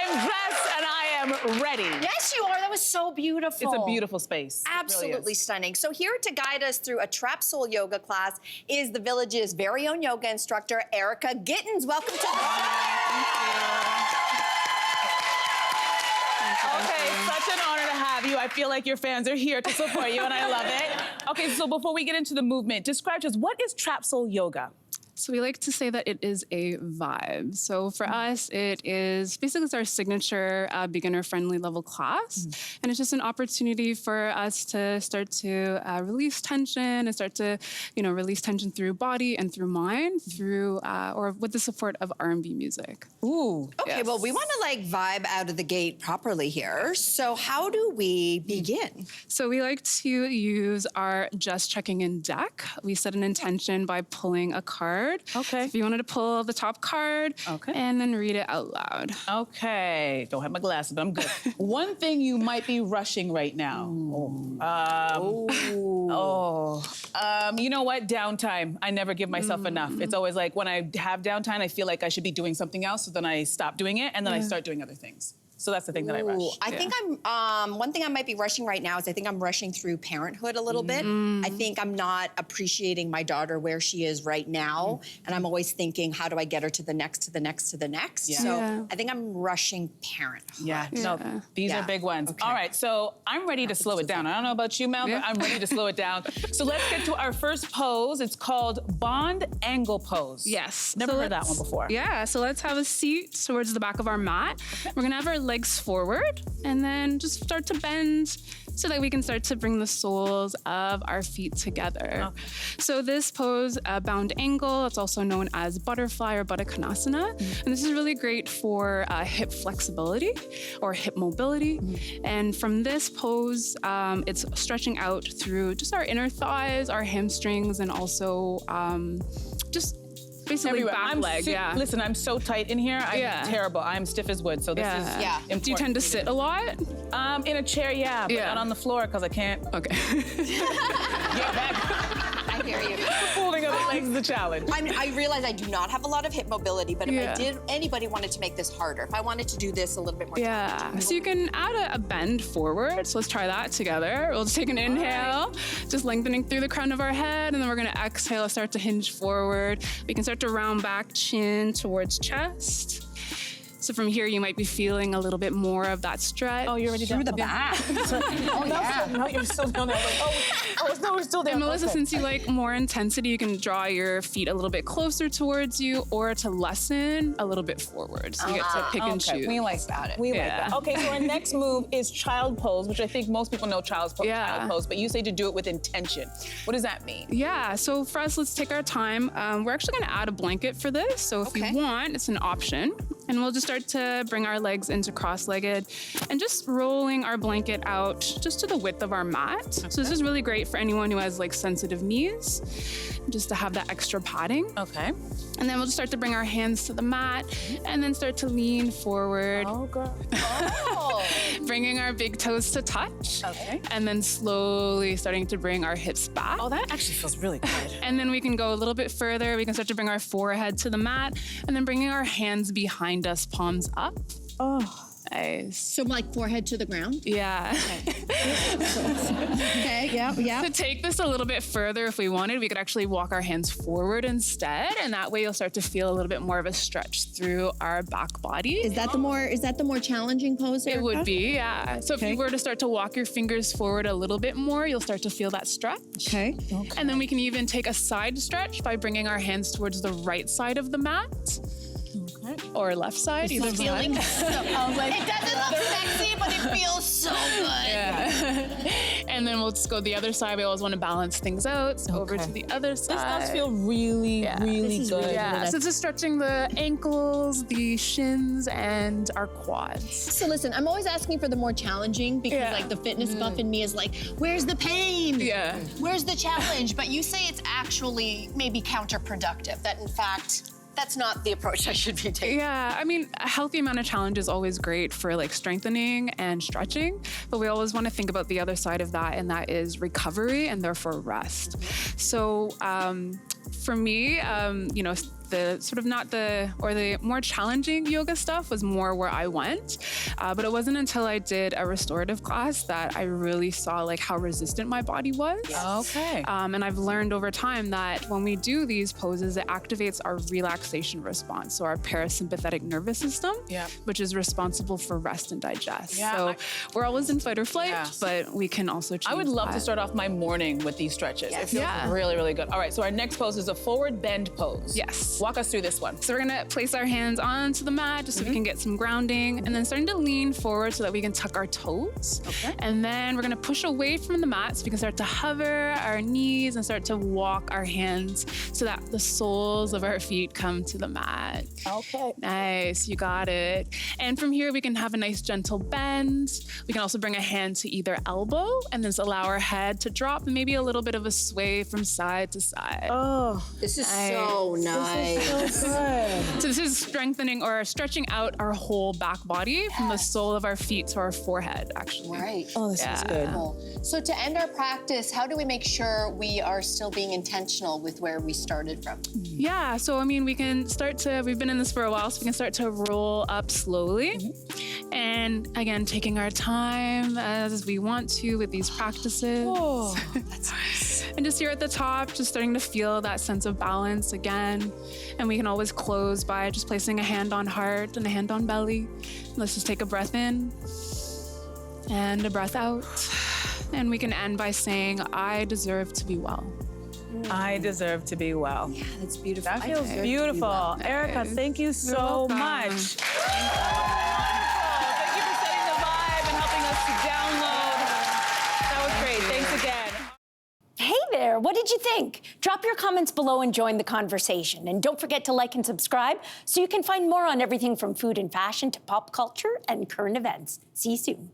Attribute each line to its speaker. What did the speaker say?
Speaker 1: am dressed and I am ready.
Speaker 2: Yes, you are. That was so beautiful.
Speaker 1: It's a beautiful space.
Speaker 2: Absolutely
Speaker 1: really
Speaker 2: stunning. So here to guide us through a TrapSoul yoga class is the Village's very own yoga instructor, Erica Gittens. Welcome to the
Speaker 1: Okay, such an honor to have you. I feel like your fans are here to support you, and I love it. Okay, so before we get into the movement, describe to us, what is TrapSoul yoga?
Speaker 3: So we like to say that it is a vibe. So for us, it is basically it's our signature beginner-friendly level class. And it's just an opportunity for us to start to release tension and start to, release tension through body and through mind through, or with the support of R&B music.
Speaker 1: Ooh.
Speaker 2: Okay, well, we want to vibe out of the gate properly here. So how do we begin?
Speaker 3: So we like to use our just checking in deck. We set an intention by pulling a card. Okay. So if you wanted to pull the top card, and then read it out loud.
Speaker 1: Okay. Don't have my glasses, but I'm good. One thing you might be rushing right now. You know what? Downtime. I never give myself enough. It's always like when I have downtime, I feel like I should be doing something else, so then I stop doing it, and then I start doing other things. So that's the thing that I rush.
Speaker 2: I think one thing I might be rushing right now is I think I'm rushing through parenthood a little bit. I think I'm not appreciating my daughter where she is right now. And I'm always thinking, how do I get her to the next, to the next, to the next?
Speaker 1: Yeah.
Speaker 2: So I think I'm rushing parenthood.
Speaker 1: No, these are big ones. Okay. All right, so I'm ready to slow it down. I don't know about you, Mel, but I'm ready to slow it down. So let's get to our first pose. It's called Bond Angle Pose.
Speaker 3: Yes.
Speaker 1: Never heard that one before.
Speaker 3: Yeah, so let's have a seat towards the back of our mat. We're gonna have our legs forward and then just start to bend so that we can start to bring the soles of our feet together. Okay. So this pose, bound angle, it's also known as butterfly or Baddha Konasana. And this is really great for hip flexibility or hip mobility. And from this pose, it's stretching out through just our inner thighs, our hamstrings, and also just basically back leg,
Speaker 1: Listen, I'm so tight in here. I'm terrible. I'm stiff as wood, so this is important.
Speaker 3: Do you tend to sit a lot?
Speaker 1: In a chair, but not on the floor because I can't.
Speaker 3: Okay.
Speaker 1: Get back.
Speaker 2: I hear you.
Speaker 1: Folding up the legs is a challenge.
Speaker 2: I realize I do not have a lot of hip mobility, but if anybody wanted to make this harder, if I wanted to do this a little bit more challenging.
Speaker 3: So you can add a bend forward. So let's try that together. We'll just take an inhale, just lengthening through the crown of our head, and then we're gonna exhale, start to hinge forward. We can start to round back, chin towards chest. So from here, you might be feeling a little bit more of that stretch.
Speaker 1: Oh, you're already down.
Speaker 2: Through the back.
Speaker 1: No, you're still down there. No, we're still there.
Speaker 3: And Melissa, since you like more intensity, you can draw your feet a little bit closer towards you or to lessen a little bit forward. So you get to pick and choose.
Speaker 1: We like that. We like that. Okay, so our next move is child pose, which I think most people know child pose, but you say to do it with intention. What does that mean?
Speaker 3: Yeah, so for us, let's take our time. We're actually gonna add a blanket for this. So if you want, it's an option. And we'll just start to bring our legs into cross-legged and just rolling our blanket out just to the width of our mat. So this is really great for anyone who has sensitive knees, just to have that extra padding.
Speaker 1: Okay.
Speaker 3: And then we'll just start to bring our hands to the mat and then start to lean forward.
Speaker 1: Oh, girl.
Speaker 3: Bringing our big toes to touch.
Speaker 1: Okay.
Speaker 3: And then slowly starting to bring our hips back.
Speaker 1: Oh, that actually feels really good.
Speaker 3: And then we can go a little bit further. We can start to bring our forehead to the mat and then bringing our hands behind us, palms up.
Speaker 1: Oh.
Speaker 3: Nice.
Speaker 4: So forehead to the ground?
Speaker 3: Yeah.
Speaker 4: Okay, yeah.
Speaker 3: To take this a little bit further, if we wanted, we could actually walk our hands forward instead, and that way you'll start to feel a little bit more of a stretch through our back body.
Speaker 4: Is that the more challenging pose, Erica?
Speaker 3: It would be, yeah. So if you were to start to walk your fingers forward a little bit more, you'll start to feel that stretch.
Speaker 4: Okay.
Speaker 3: And then we can even take a side stretch by bringing our hands towards the right side of the mat. Or left side, either side.
Speaker 2: It doesn't look sexy, but it feels so good.
Speaker 3: Yeah. And then we'll just go the other side. We always want to balance things out. So over to the other side.
Speaker 1: This does feel really, really good.
Speaker 3: Yeah. So just stretching the ankles, the shins, and our quads.
Speaker 4: So listen, I'm always asking for the more challenging because the fitness buff in me is where's the pain?
Speaker 3: Yeah.
Speaker 2: Where's the challenge? But you say it's actually maybe counterproductive, that in fact, that's not the approach I should be taking.
Speaker 3: Yeah, I mean, a healthy amount of challenge is always great for strengthening and stretching, but we always want to think about the other side of that, and that is recovery and therefore rest. So for me, you know, the sort of the more challenging yoga stuff was more where I went. But it wasn't until I did a restorative class that I really saw like how resistant my body was.
Speaker 1: Okay.
Speaker 3: And I've learned over time that when we do these poses, it activates our relaxation response. So our parasympathetic nervous system, which is responsible for rest and digest.
Speaker 1: Yeah,
Speaker 3: So we're always in fight or flight, but we can also change
Speaker 1: I would love to
Speaker 3: that.
Speaker 1: start off my morning with these stretches. It feels
Speaker 3: Yeah.
Speaker 1: really, really good. All right, so our next pose is a forward bend pose.
Speaker 3: Yes.
Speaker 1: Walk us through this one.
Speaker 3: So we're gonna place our hands onto the mat just so we can get some grounding, and then starting to lean forward so that we can tuck our toes.
Speaker 1: Okay.
Speaker 3: And then we're gonna push away from the mat so we can start to hover our knees and start to walk our hands so that the soles of our feet come to the mat.
Speaker 1: Okay.
Speaker 3: Nice, you got it. And from here, we can have a nice gentle bend. We can also bring a hand to either elbow and then just allow our head to drop and maybe a little bit of a sway from side to side.
Speaker 1: Oh,
Speaker 2: This is so nice.
Speaker 1: so good.
Speaker 3: So this is strengthening or stretching out our whole back body from the sole of our feet to our forehead, actually.
Speaker 2: Right.
Speaker 1: Oh, this is good.
Speaker 2: So to end our practice, how do we make sure we are still being intentional with where we started from?
Speaker 3: Yeah, so I mean, we've been in this for a while, so we can start to roll up slowly. And again, taking our time as we want to with these practices.
Speaker 1: Oh, that's nice.
Speaker 3: And just here at the top, just starting to feel that sense of balance again. And we can always close by just placing a hand on heart and a hand on belly. Let's just take a breath in and a breath out. And we can end by saying, I deserve to be well.
Speaker 1: I deserve to be well.
Speaker 2: Yeah, that's beautiful.
Speaker 1: That feels beautiful. Erica, thank you so
Speaker 3: welcome.
Speaker 1: much. Thank you for setting the vibe and helping us to download. That was great. Thanks again.
Speaker 5: Hey there, what did you think? Drop your comments below and join the conversation. And don't forget to like and subscribe so you can find more on everything from food and fashion to pop culture and current events. See you soon.